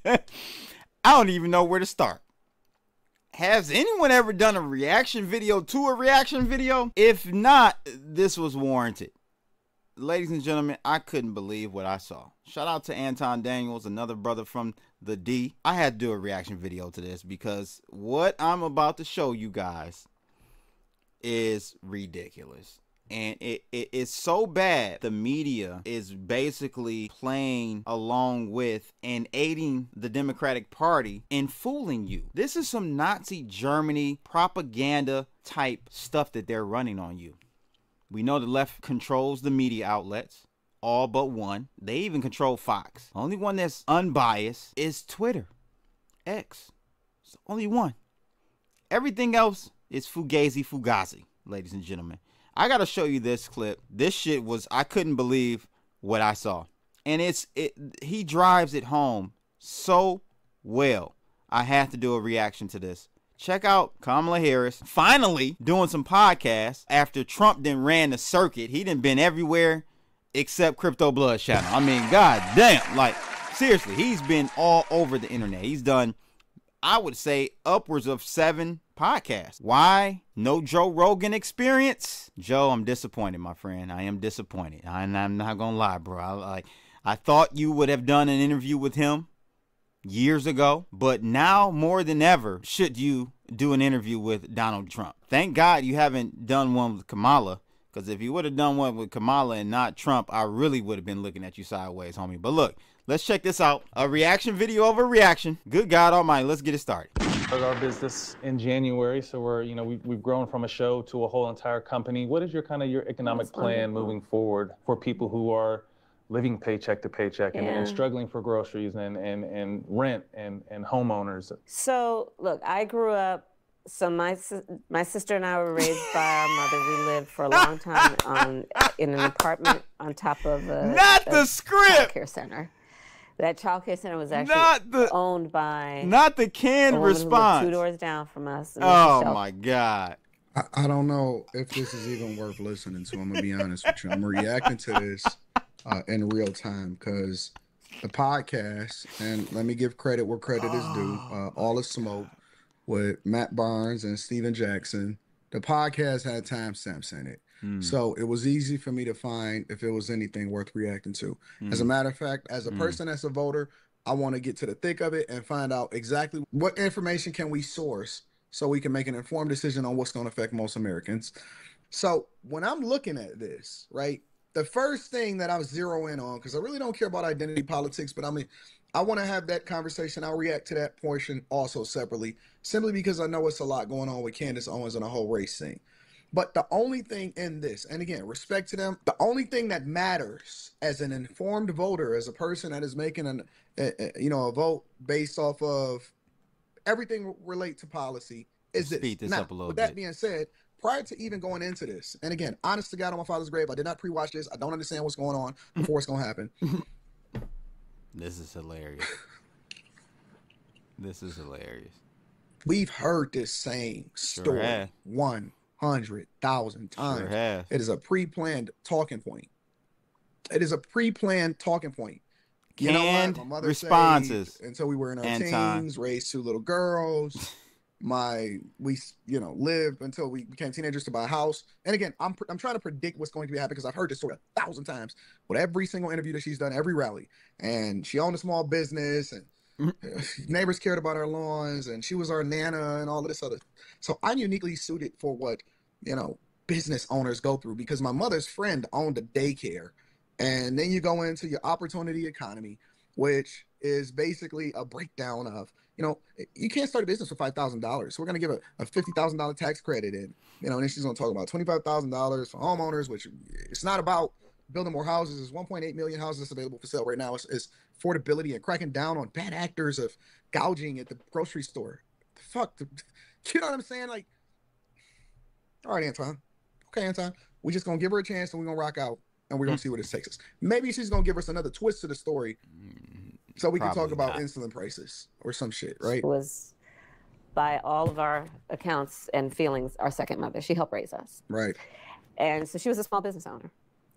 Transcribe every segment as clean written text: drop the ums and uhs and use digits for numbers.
I don't even know where to start. Has anyone ever done a reaction video to a reaction video? If not, this was warranted. Ladies and gentlemen, I couldn't believe what I saw. Shout out to Anton Daniels, another brother from the D. I had to do a reaction video to this because what I'm about to show you guys is ridiculous. And it's so bad, the media is basically playing along with and aiding the Democratic Party in fooling you. This is some Nazi Germany propaganda type stuff that they're running on you. We know the left controls the media outlets, all but one. They even control Fox. The only one that's unbiased is Twitter, X. It's the only one. Everything else is fugazi, ladies and gentlemen. I gotta show you this clip. This shit was, I couldn't believe what I saw. And he drives it home so well. I have to do a reaction to this. Check out Kamala Harris finally doing some podcasts after Trump then ran the circuit. He done been everywhere except Crypto Blood Channel. I mean, god damn. Like, seriously, he's been all over the internet. He's done, I would say, upwards of 7 podcasts. Why? No Joe Rogan experience? Joe, I'm disappointed, my friend. I am disappointed. I'm not gonna lie, bro. I thought you would have done an interview with him years ago, but now more than ever should you do an interview with Donald Trump. Thank God you haven't done one with Kamala, because if you would have done one with Kamala and not Trump, I really would have been looking at you sideways, homie. But look, let's check this out. A reaction video of a reaction. Good God Almighty, let's get it started. Our business in January, so we've grown from a show to a whole entire company. What is your economic plan moving forward for people who are living paycheck to paycheck and struggling for groceries and rent and homeowners? So look, I grew up. So my sister and I were raised by our mother. We lived for a long time in an apartment on top of a childcare center. That childcare center was actually owned by the canned response. 2 doors down from us. Oh my God. I don't know if this is even worth listening to. I'm gonna be honest with you. I'm reacting to this in real time because the podcast, and let me give credit where credit is due. All the Smoke with Matt Barnes and Steven Jackson. The podcast had timestamps in it. So it was easy for me to find if it was anything worth reacting to. As a matter of fact, as a person that's a voter, I want to get to the thick of it and find out exactly what information can we source so we can make an informed decision on what's going to affect most Americans. So when I'm looking at this, right, the first thing that I'm zeroing on, because I really don't care about identity politics, but I want to have that conversation. I'll react to that portion also separately, simply because I know it's a lot going on with Candace Owens and the whole race thing. But the only thing in this, and again, respect to them, the only thing that matters as an informed voter, as a person that is making a vote based off of everything relate to policy, is this. Speed this up a little bit. With that being said, prior to even going into this, and again, honest to God on my father's grave, I did not pre-watch this. I don't understand what's going on before it's going to happen. This is hilarious. This is hilarious. We've heard this same story 100,000 times. Sure. It is a pre-planned talking point. It is a pre-planned talking point. Canned responses. Until we were in our teens, raised 2 little girls. We lived until we became teenagers to buy a house. And again, I'm trying to predict what's going to be happening because I've heard this story 1,000 times with every single interview that she's done, every rally. And she owned a small business, and neighbors cared about our lawns, and she was our nana and all of this other. So I'm uniquely suited for what business owners go through, because my mother's friend owned a daycare. And then you go into your opportunity economy, which is basically a breakdown of, you can't start a business for $5,000. So we're going to give a $50,000 tax credit in, and then she's going to talk about $25,000 for homeowners, which it's not about building more houses. There's 1.8 million houses available for sale right now. It's affordability and cracking down on bad actors of gouging at the grocery store. You know what I'm saying? Like, all right, Anton. Okay, Anton. We're just going to give her a chance, and we're going to rock out, and we're going to see where this takes us. Maybe she's going to give us another twist to the story so we can talk about insulin prices or some shit, right? It was, by all of our accounts and feelings, our second mother. She helped raise us. Right. And so she was a small business owner.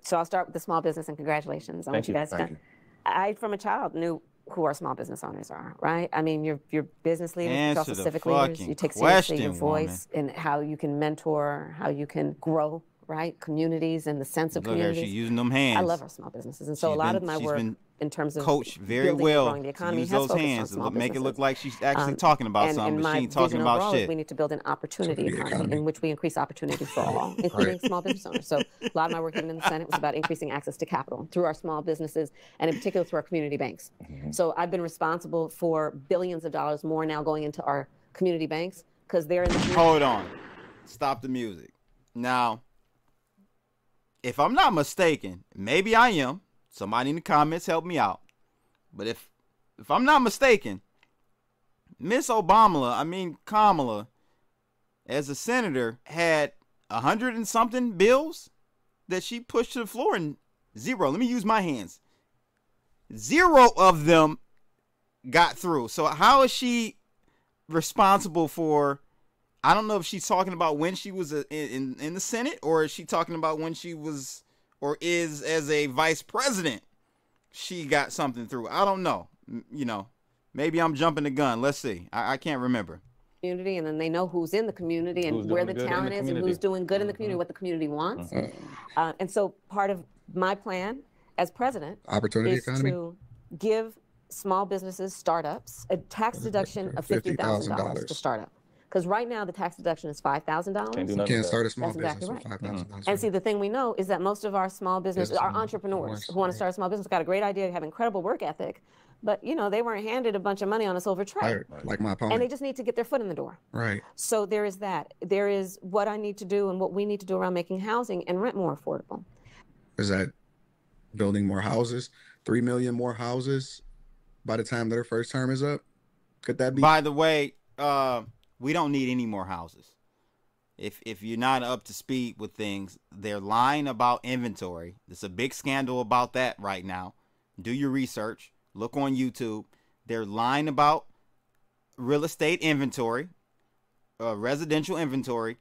So I'll start with the small business, and congratulations on what you guys done. I, from a child, knew who our small business owners are, right? I mean, your business leaders, but also civic leaders. You take seriously your voice and how you can mentor, how you can grow, right? Communities and the sense of community. She's using them hands. I love our small businesses, and so a lot of my work in terms of coached very building well and growing the economy use has those focused hands on small to make it look businesses. like she's actually talking about something, but she ain't talking about shit. We need to build an opportunity economy in which we increase opportunity for all, including small business owners. So a lot of my work even in the Senate was about increasing access to capital through our small businesses, and in particular through our community banks. So I've been responsible for billions of dollars more now going into our community banks because they're in the community. Hold on. Stop the music. Now, if I'm not mistaken, maybe I am. Somebody in the comments help me out. But if I'm not mistaken, Kamala, as a senator, had 100 and something bills that she pushed to the floor, and zero. Let me use my hands. Zero of them got through. So how is she responsible for? I don't know if she's talking about when she was in the Senate, or is she talking about when she was or is as a vice president, she got something through. I don't know. You know, maybe I'm jumping the gun. Let's see. I can't remember. Community, and then they know who's in the community and where the talent is and who's doing good in the community, what the community wants. And so part of my plan as president is to give small businesses, startups, a tax deduction of $50,000 to startup. Because right now the tax deduction is $5,000. You can't start a small business exactly with $5,000. And see, the thing we know is that most of our small business, our entrepreneurs who want to start a small business, got a great idea, have incredible work ethic, but you know they weren't handed a bunch of money on a silver tray. Like my opponent. And they just need to get their foot in the door. Right. So there is that. There is what I need to do and what we need to do around making housing and rent more affordable. Is that building more houses? 3 million more houses by the time their first term is up? Could that be? By the way, we don't need any more houses. If you're not up to speed with things, they're lying about inventory. There's a big scandal about that right now. Do your research. Look on YouTube. They're lying about real estate inventory, residential inventory.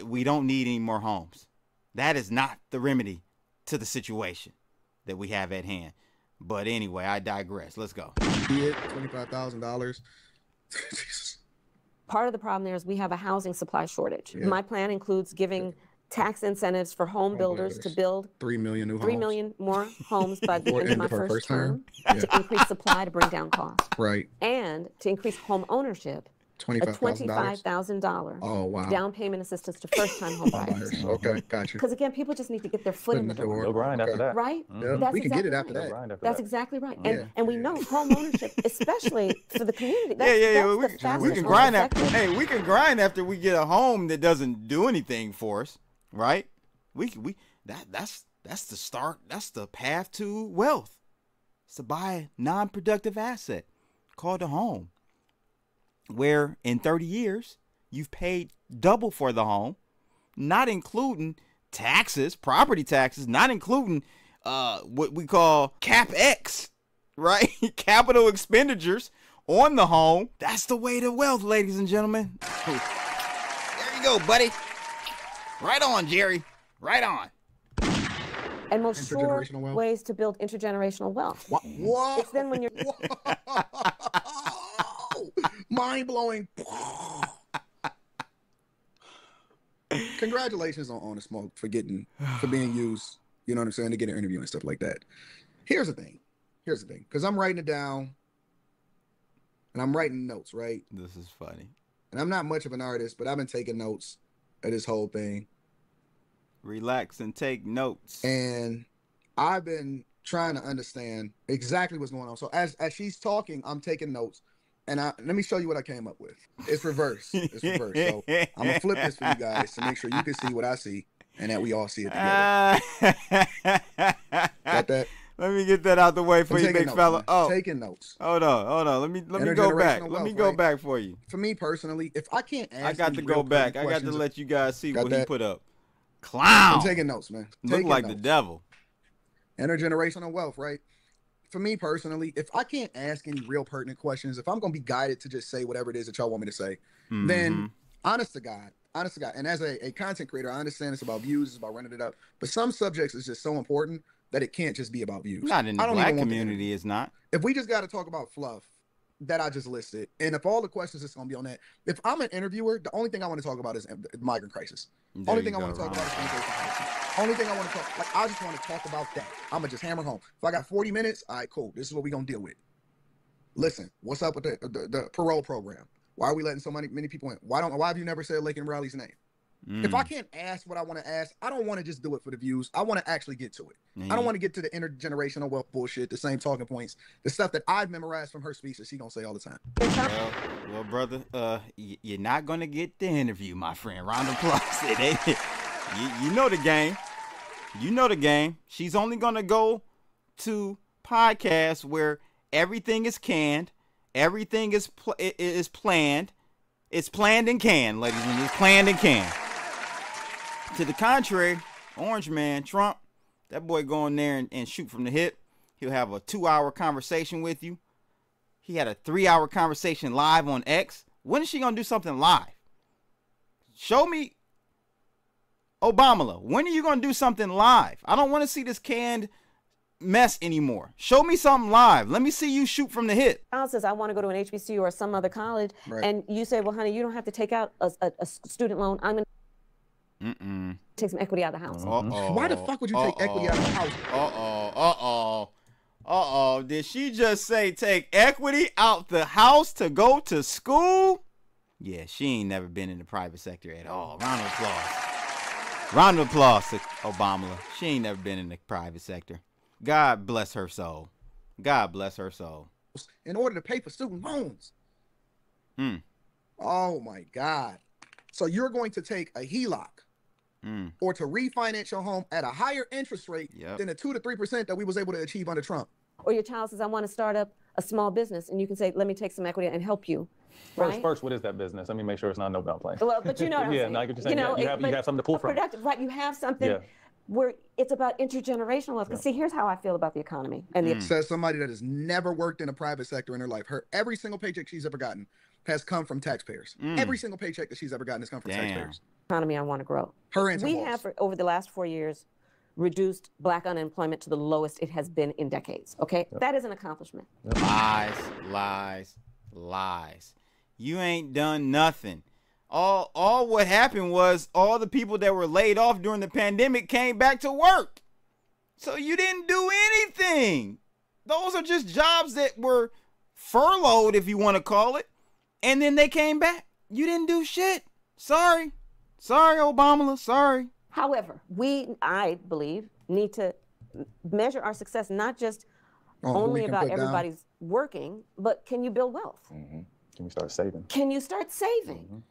We don't need any more homes. That is not the remedy to the situation that we have at hand. But anyway, I digress. Let's go. $25,000. Part of the problem there is we have a housing supply shortage. My plan includes giving tax incentives for home builders to build 3 million new 3 homes. million more homes by the end of my first term to increase supply to bring down costs. Right. And to increase home ownership. $25,000 oh, wow. down payment assistance to first-time home buyers. Okay, gotcha. Because again, people just need to get their foot in the door. No grind after that. Right? That's we can get it after that. That's exactly right. And we know home ownership, especially for the community. We can grind after. Hey, we can grind after we get a home that doesn't do anything for us, right? That's the start. That's the path to wealth. It's to buy a non-productive asset called a home, where in 30 years, you've paid double for the home, not including taxes, property taxes, not including what we call CapEx, right? Capital expenditures on the home. That's the way to wealth, ladies and gentlemen. There you go, buddy. Right on, Jerry. Right on. And most sure ways to build intergenerational wealth. What? It's then when you're... Mind-blowing. Congratulations on the smoke for being used, you know what I'm saying, to get an interview and stuff like that. Here's the thing, because I'm writing it down and I'm writing notes, right? This is funny. And I'm not much of an artist, but I've been taking notes of this whole thing. Relax and take notes. And I've been trying to understand exactly what's going on. So as she's talking, I'm taking notes. And let me show you what I came up with. It's reverse. It's reverse. So I'm going to flip this for you guys to make sure you can see what I see and that we all see it together. Got that? Let me get that out the way for you, big fella. Oh, taking notes. Hold on. Let me go back. Let me go back for you. For me personally, if I can't ask, I got to go back. I got to let you guys see what he put up. Clown. I'm taking notes, man. Look like the devil. Intergenerational wealth, right? For me personally, if I can't ask any real pertinent questions, if I'm going to be guided to just say whatever it is that y'all want me to say, then honest to God, and as a content creator, I understand it's about views, it's about running it up, but some subjects is just so important that it can't just be about views. Not in the black community, it's not. If we just got to talk about fluff that I just listed, and if all the questions is going to be on that, if I'm an interviewer, the only thing I want to talk about is the migrant crisis. Only thing I want to talk about is immigration crisis. Only thing I want to talk, like, I just want to talk about that. I'm going to just hammer home. If I got 40 minutes, all right, cool. This is what we're going to deal with. Listen, what's up with the parole program? Why are we letting so many people in? Why have you never said Laken Riley's name? If I can't ask what I want to ask, I don't want to just do it for the views. I want to actually get to it. I don't want to get to the intergenerational wealth bullshit, the same talking points, the stuff that I've memorized from her speech that she don't say all the time. Well, brother, you're not going to get the interview, my friend. Round of applause. You know the game. You know the game. She's only going to go to podcasts where everything is canned, everything is planned. It's planned and canned, ladies and gentlemen. It's planned and canned. To the contrary, Orange Man, Trump, that boy go in there and shoot from the hip. He'll have a 2-hour conversation with you. He had a 3-hour conversation live on X. When is she going to do something live? Show me, Obama, when are you going to do something live? I don't want to see this canned mess anymore. Show me something live. Let me see you shoot from the hip. Child says, I want to go to an HBCU or some other college. Right. And you say, well, honey, you don't have to take out a student loan. I'm going to take some equity out of the house. Why the fuck would you take equity out of the house? Did she just say take equity out the house to go to school? Yeah, she ain't never been in the private sector at all. Round of applause. Round of applause to Obama. She ain't never been in the private sector. God bless her soul. God bless her soul. In order to pay for student loans. Oh my God. So you're going to take a HELOC or to refinance your home at a higher interest rate than the 2 to 3% that we was able to achieve under Trump. Or your child says, I want to start up a small business, and you can say, let me take some equity and help you. First, what is that business? Let me make sure it's not a no-bout plane. Well, but you know what I'm saying. No, I get you have something to pull from. Productive, right? You have something where it's about intergenerational wealth. Because see, here's how I feel about the economy. And says somebody that has never worked in a private sector in her life. Every single paycheck she's ever gotten has come from taxpayers. Every single paycheck that she's ever gotten has come from taxpayers. Economy I want to grow. Her answer we have, over the last 4 years, reduced black unemployment to the lowest it has been in decades. Okay? That is an accomplishment. Lies. You ain't done nothing. All what happened was all the people that were laid off during the pandemic came back to work. So you didn't do anything. Those are just jobs that were furloughed, if you want to call it. And then they came back. You didn't do shit. Sorry, Obama. Sorry. However, I believe, need to measure our success not just only about everybody's working, but can you build wealth? Can you start saving? Can you start saving?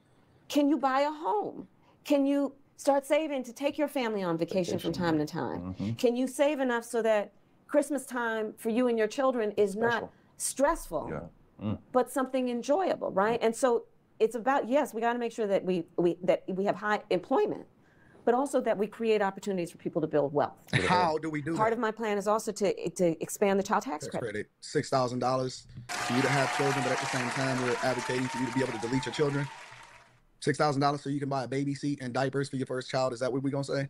Can you buy a home? Can you start saving to take your family on vacation from time to time? Can you save enough so that Christmas time for you and your children is not stressful, but something enjoyable, right? And so it's about, yes, we got to make sure that we have high employment, but also that we create opportunities for people to build wealth. How do we do that? Part of my plan is also to expand the child tax credit. $6,000 for you to have children, but at the same time, we're advocating for you to be able to delete your children. $6,000 so you can buy a baby seat and diapers for your first child. Is that what we're going to say?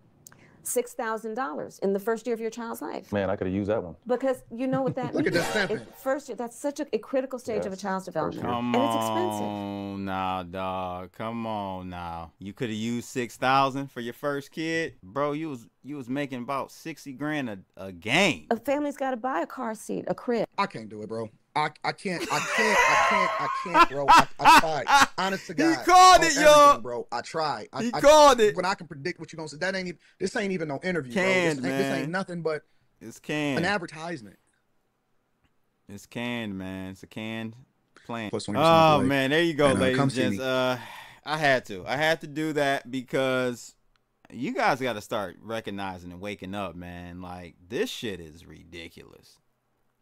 $6,000 in the first year of your child's life. Man, I could have used that one. Because you know what that means. Look at that stamping. First year, that's such a critical stage of a child's development. Come and it's expensive. on now, dog. Come on now. You could have used $6,000 for your first kid. Bro, you was making about 60 grand a game. A family's got to buy a car seat, a crib. I can't do it, bro. I can't, bro. I tried. Honest to God. He called it, yo. Bro, I tried. He called it. When I can predict what you're going to say, this ain't even no interview, canned, bro. This ain't nothing but it's canned. An advertisement. It's canned, man. It's a canned plan. Oh, man. There you go, ladies and gents. I had to do that because you guys got to start recognizing and waking up, man. Like, this shit is ridiculous.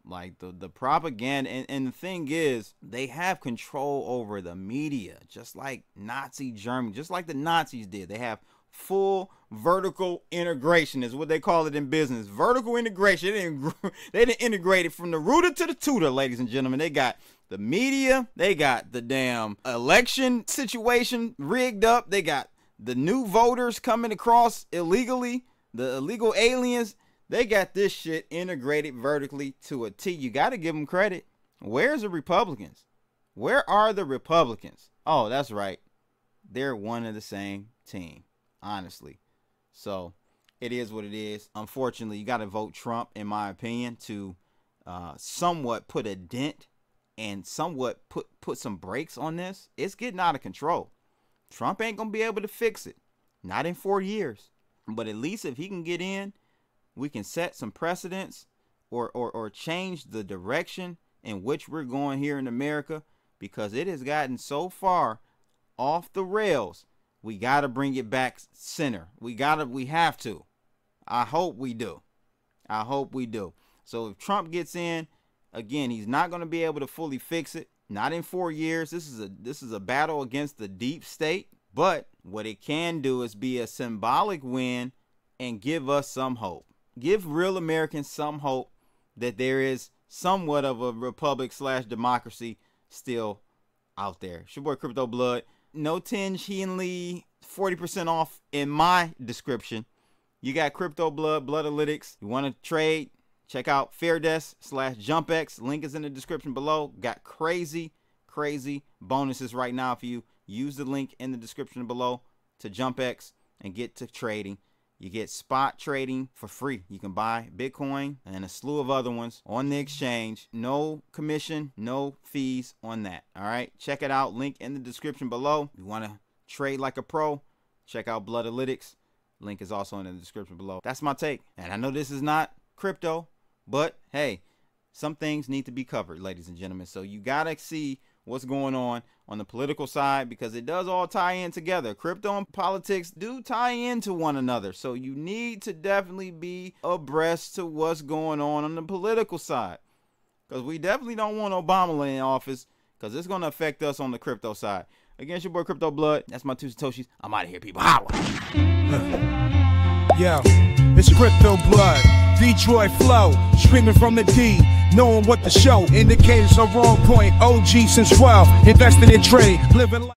Like the propaganda and the thing is they have control over the media, just like Nazi Germany, just like the Nazis did. They have full vertical integration is what they call it in business. Vertical integration. They didn't integrate it from the rooter to the tutor, ladies and gentlemen. They got the media. They got the damn election situation rigged up. They got the new voters coming across illegally, the illegal aliens. They got this shit integrated vertically to a T. You got to give them credit. Where's the Republicans? Where are the Republicans? Oh, that's right. They're one of the same team, honestly. So it is what it is. Unfortunately, you got to vote Trump, in my opinion, to somewhat put a dent and somewhat put some brakes on this. It's getting out of control. Trump ain't going to be able to fix it. Not in 4 years. But at least if he can get in, we can set some precedents or change the direction in which we're going here in America, because it has gotten so far off the rails. We got to bring it back center. We have to. I hope we do. I hope we do. So if Trump gets in, again, he's not going to be able to fully fix it. Not in 4 years. This is a battle against the deep state. But what it can do is be a symbolic win and give us some hope. Give real Americans some hope that there is somewhat of a republic / democracy still out there. It's your boy Crypto Blood. No tinge Henley, 40% off in my description. You got Crypto Blood, Bloodalytics. You want to trade? Check out Fairdesk / JumpX. Link is in the description below. Got crazy bonuses right now for you. Use the link in the description below to JumpX and get to trading. You get spot trading for free. You can buy Bitcoin and a slew of other ones on the exchange. No commission, no fees on that. All right, check it out. Link in the description below. You want to trade like a pro? Check out Bloodalytics. Link is also in the description below. That's my take. And I know this is not crypto, but hey, some things need to be covered, ladies and gentlemen. So you got to see what's going on the political side, because it does all tie in together. Crypto and politics do tie into one another. So you need to definitely be abreast to what's going on the political side, because we definitely don't want Obama in office, because it's going to affect us on the crypto side. Again, it's your boy Crypto Blood. That's my 2 Satoshis. I'm out of here, people. Holla. Yo, it's Crypto Blood. Detroit flow, streaming from the D, knowing what the show indicators are on point. OG since 12, investing in trade, living life.